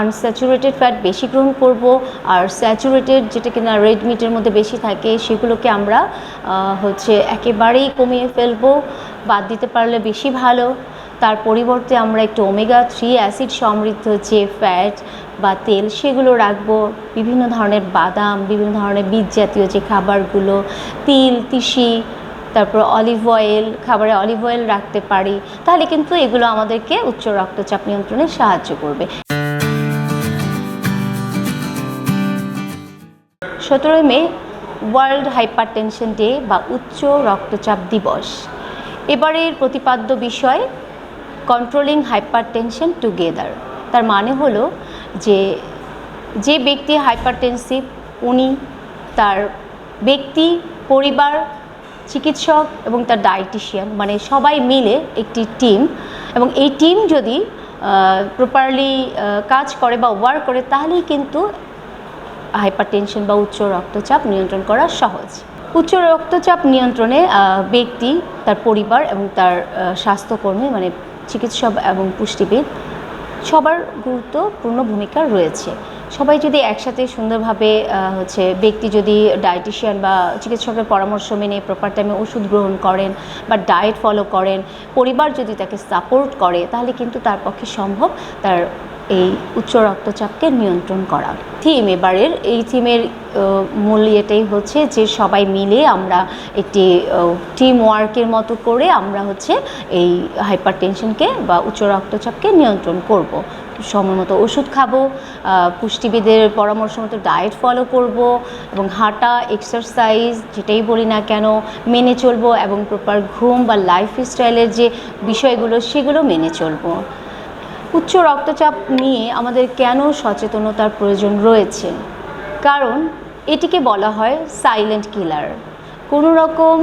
Unsaturated fat বেশি গ্রহণ করব, আর স্যাচুরেটেড যেটা কিনা রেড মিটের মধ্যে বেশি থাকে সেগুলোকে আমরা একেবারেই কমিয়ে ফেলবো, বাদ দিতে পারলে বেশি ভালো। তার পরিবর্তে আমরা একটু ওমেগা-3 অ্যাসিড সমৃদ্ধ যে ফ্যাট বা তেল সেগুলো রাখবো, বিভিন্ন ধরনের বাদাম, বিভিন্ন ধরনের বীজ জাতীয় যে খাবারগুলো, তিল, তিসি, তারপর অলিভ অয়েল, খাবারে অলিভ অয়েল রাখতে পারি। তাহলে কিন্তু এগুলো আমাদেরকে উচ্চ রক্তচাপ নিয়ন্ত্রণে সাহায্য করবে। 17 মে ওয়ার্ল্ড হাইপারটেনশন ডে বা উচ্চ রক্তচাপ দিবস। এবারের প্রতিপাদ্য বিষয় কন্ট্রোলিং হাইপারটেনশন টুগেদার। তার মানে হলো যে ব্যক্তি হাইপারটেনসিভ উনি, তার ব্যক্তি, পরিবার, চিকিৎসক এবং তার ডায়েটিশিয়ান, মানে সবাই মিলে একটি টিম, এবং এই টিম যদি প্রপারলি কাজ করে বা ওয়ার্ক করে তাহলেই কিন্তু হাইপারটেনশন বা উচ্চ রক্তচাপ নিয়ন্ত্রণ করা সহজ। উচ্চ রক্তচাপ নিয়ন্ত্রণে ব্যক্তি, তার পরিবার এবং তার স্বাস্থ্যকর্মী মানে চিকিৎসক এবং পুষ্টিবিদ সবার গুরুত্বপূর্ণ ভূমিকা রয়েছে। সবাই যদি একসাথে সুন্দরভাবে ব্যক্তি যদি ডায়েটিশিয়ান বা চিকিৎসকের পরামর্শ মেনে প্রপার টাইমে ওষুধ গ্রহণ করেন বা ডায়েট ফলো করেন, পরিবার যদি তাকে সাপোর্ট করে, তাহলে কিন্তু তার পক্ষে সম্ভব তার এই উচ্চ রক্তচাপকে নিয়ন্ত্রণ করা। এবারের এই থিমের মূল এটাই হচ্ছে যে সবাই মিলে আমরা একটি টিম ওয়ার্কের মতো করে আমরা এই হাইপারটেনশনকে বা উচ্চ রক্তচাপকে নিয়ন্ত্রণ করব। সময় মতো ওষুধ খাবো, পুষ্টিবিদের পরামর্শ মতো ডায়েট ফলো করব, এবং হাঁটা, এক্সারসাইজ যেটাই বলি না কেন মেনে চলবো, এবং প্রপার ঘুম বা লাইফস্টাইলের যে বিষয়গুলো সেগুলো মেনে চলবো। উচ্চ রক্তচাপ নিয়ে আমাদের কেন সচেতনতার প্রয়োজন রয়েছে? কারণ এটিকে বলা হয় সাইলেন্ট কিলার। কোনো রকম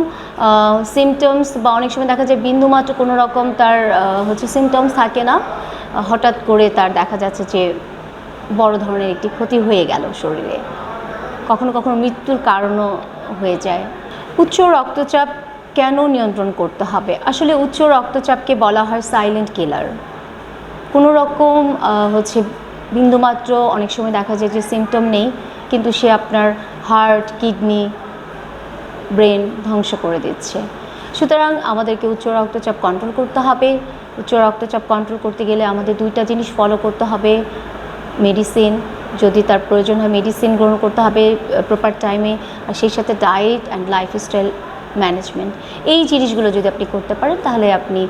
সিমটমস বা অনেক সময় দেখা যায় বিন্দুমাত্র কোনো রকম তার সিমটমস থাকে না, হঠাৎ করে তার দেখা যাচ্ছে যে বড় ধরনের একটি ক্ষতি হয়ে গেল শরীরে, কখনো কখনো মৃত্যুর কারণও হয়ে যায়। উচ্চ রক্তচাপ কেন নিয়ন্ত্রণ করতে হবে? আসলে উচ্চ রক্তচাপকে বলা হয় সাইলেন্ট কিলার। কোনো রকম বিন্দুমাত্র অনেক সময় দেখা যায় যে সিমটম নেই, কিন্তু সে আপনার হার্ট, কিডনি, ব্রেন ধ্বংস করে দিচ্ছে। সুতরাং আমাদেরকে উচ্চ রক্তচাপ কন্ট্রোল করতে হবে। উচ্চ রক্তচাপ কন্ট্রোল করতে গেলে আমাদের দুইটা জিনিস ফলো করতে হবে। মেডিসিন, যদি তার প্রয়োজন হয় মেডিসিন গ্রহণ করতে হবে প্রপার টাইমে, আর সেই সাথে ডায়েট অ্যান্ড লাইফস্টাইল ম্যানেজমেন্ট। এই জিনিসগুলো যদি আপনি করতে পারেন তাহলে আপনি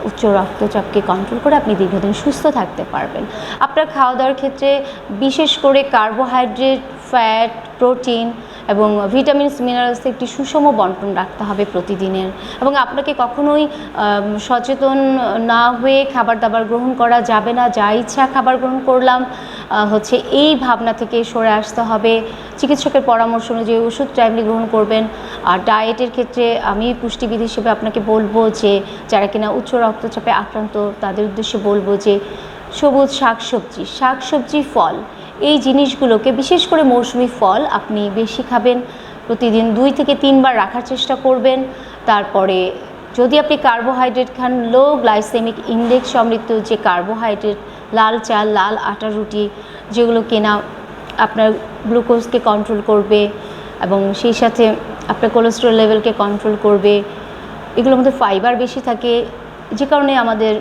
উচ্চ রক্তচাপকে কন্ট্রোল করে আপনি দীর্ঘদিন সুস্থ থাকতে পারবেন। আপনার খাওয়া দাওয়ার ক্ষেত্রে বিশেষ করে কার্বোহাইড্রেট, ফ্যাট, প্রোটিন এবং ভিটামিনস, মিনারেলস একটি সুষম বন্টন রাখতে হবে প্রতিদিনের, এবং আপনাকে কখনোই সচেতন না হয়ে খাবার দাবার গ্রহণ করা যাবে না। যা ইচ্ছা খাবার গ্রহণ করলাম এই ভাবনা থেকে সরে আসতে হবে। চিকিৎসকের পরামর্শ অনুযায়ী ওষুধ টাইমলি গ্রহণ করবেন। আর ডায়েটের ক্ষেত্রে আমি পুষ্টিবিদ হিসেবে আপনাকে বলবো যে যারা কিনা উচ্চ রক্তচাপে আক্রান্ত তাদের উদ্দেশ্যে বলবো যে সবুজ শাকসবজি, ফল, এই জিনিসগুলোকে, বিশেষ করে মৌসুমি ফল আপনি বেশি খাবেন, প্রতিদিন 2 থেকে 3 বার রাখার চেষ্টা করবেন। তারপরে যদি আপনি কার্বোহাইড্রেট খান, লো গ্লাইসেমিক ইন্ডেক্স সমৃদ্ধ যে কার্বোহাইড্রেট, লাল চাল, লাল আটা রুটি, যেগুলো কিনা আপনার গ্লুকোজকে কন্ট্রোল করবে এবং সেই সাথে আপনার কোলেস্টেরল লেভেলকে কন্ট্রোল করবে। এগুলোর মধ্যে ফাইবার বেশি থাকে, যে কারণে আমাদের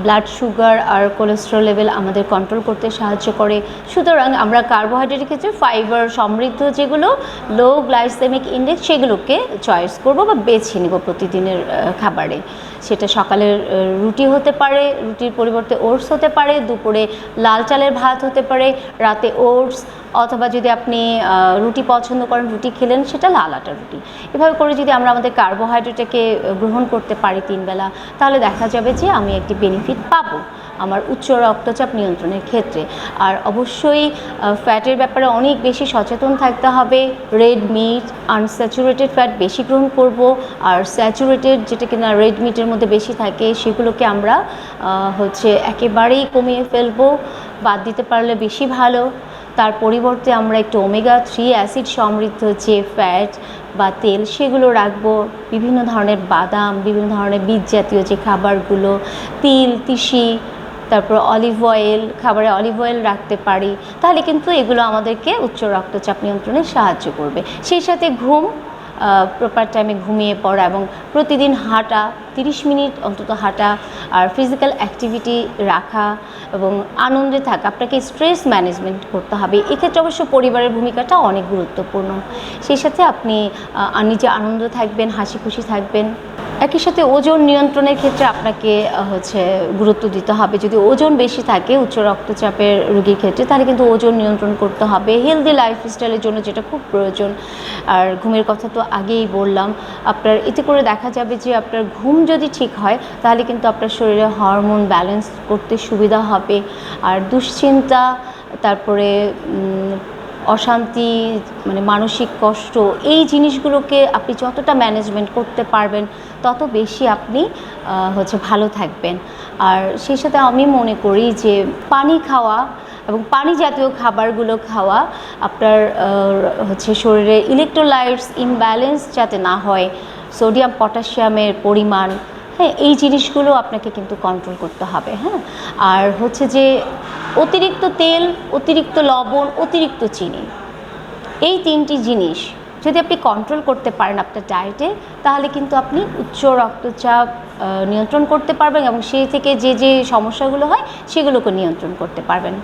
ব্লাড সুগার আর কোলেস্টেরল লেভেল আমাদের কন্ট্রোল করতে সাহায্য করে। সুতরাং আমরা কার্বোহাইড্রেটের ক্ষেত্রে ফাইবার সমৃদ্ধ যেগুলো লো গ্লাইসেমিক ইন্ডেক্স সেগুলোকে চয়েস করব বা বেছে নেব প্রতিদিনের খাবারে। সেটা সকালের রুটি হতে পারে, রুটির পরিবর্তে ওটস হতে পারে, দুপুরে লাল চালের ভাত হতে পারে, রাতে ওটস, অথবা যদি আপনি রুটি পছন্দ করেন রুটি খেলেন সেটা লাল আটার রুটি। এভাবে করে যদি আমরা আমাদের কার্বোহাইড্রেটকে গ্রহণ করতে পারি 3 বেলা, তাহলে দেখা যাবে যে আমি একটি বেনিফিট পাবো আমার উচ্চ রক্তচাপ নিয়ন্ত্রণের ক্ষেত্রে। আর অবশ্যই ফ্যাটের ব্যাপারে অনেক বেশি সচেতন থাকতে হবে। রেড মিট, আনস্যাচুরেটেড ফ্যাট বেশি গ্রহণ করব, আর স্যাচুরেটেড যেটা কিনা রেড মিটের মধ্যে বেশি থাকে সেগুলোকে আমরা একেবারেই কমিয়ে ফেলবো, বাদ দিতে পারলে বেশি ভালো। তার পরিবর্তে আমরা একটু ওমেগা-3 অ্যাসিড সমৃদ্ধ যে ফ্যাট বা তেল সেগুলো রাখবো, বিভিন্ন ধরনের বাদাম, বিভিন্ন ধরনের বীজ জাতীয় যে খাবারগুলো, তিল, তিসি, তারপর অলিভ অয়েল, খাবারে অলিভ অয়েল রাখতে পারি, তাহলে কিন্তু এগুলো আমাদেরকে উচ্চ রক্তচাপ নিয়ন্ত্রণে সাহায্য করবে। সেই সাথে ঘুম, প্রপার টাইমে ঘুমিয়ে পড়া এবং প্রতিদিন হাঁটা, 30 মিনিট অন্তত হাঁটা, আর ফিজিক্যাল অ্যাক্টিভিটি রাখা এবং আনন্দে থাকা। আপনাকে স্ট্রেস ম্যানেজমেন্ট করতে হবে, এক্ষেত্রে অবশ্য পরিবারের ভূমিকাটা অনেক গুরুত্বপূর্ণ। সেই সাথে আপনি নিজে আনন্দ থাকবেন, হাসি খুশি থাকবেন। একই সাথে ওজন নিয়ন্ত্রণের ক্ষেত্রে আপনাকে গুরুত্ব দিতে হবে। যদি ওজন বেশি থাকে উচ্চ রক্তচাপের রোগীর ক্ষেত্রে, তাহলে কিন্তু ওজন নিয়ন্ত্রণ করতে হবে। হেলদি লাইফস্টাইলের জন্য যেটা খুব প্রয়োজন। আর ঘুমের কথা তো আগেই বললাম। আপনার এতে করে দেখা যাবে যে আপনার ঘুম যদি ঠিক হয়, তাহলে কিন্তু আপনার শরীরে হরমোন ব্যালেন্স করতে সুবিধা হবে। আর দুশ্চিন্তা, তারপরে অশান্তি, মানে মানসিক কষ্ট, এই জিনিসগুলোকে আপনি যতটা ম্যানেজমেন্ট করতে পারবেন, তত বেশি আপনি ভালো থাকবেন। আর সেই সাথে আমি মনে করি যে পানি খাওয়া এবং পানি জাতীয় খাবারগুলো খাওয়া আপনার শরীরে ইলেকট্রোলাইটস ইমব্যালেন্স যাতে না হয়, সোডিয়াম পটাশিয়ামের পরিমাণ, হ্যাঁ, এই জিনিসগুলো আপনাকে কিন্তু কন্ট্রোল করতে হবে। হ্যাঁ, আর যে অতিরিক্ত তেল, অতিরিক্ত লবণ, অতিরিক্ত চিনি, এই 3টি জিনিস যদি আপনি কন্ট্রোল করতে পারেন আপনার ডায়েটে, তাহলে কিন্তু আপনি উচ্চ রক্তচাপ নিয়ন্ত্রণ করতে পারবেন এবং সেই থেকে যে সমস্যাগুলো হয় সেগুলোকে নিয়ন্ত্রণ করতে পারবেন।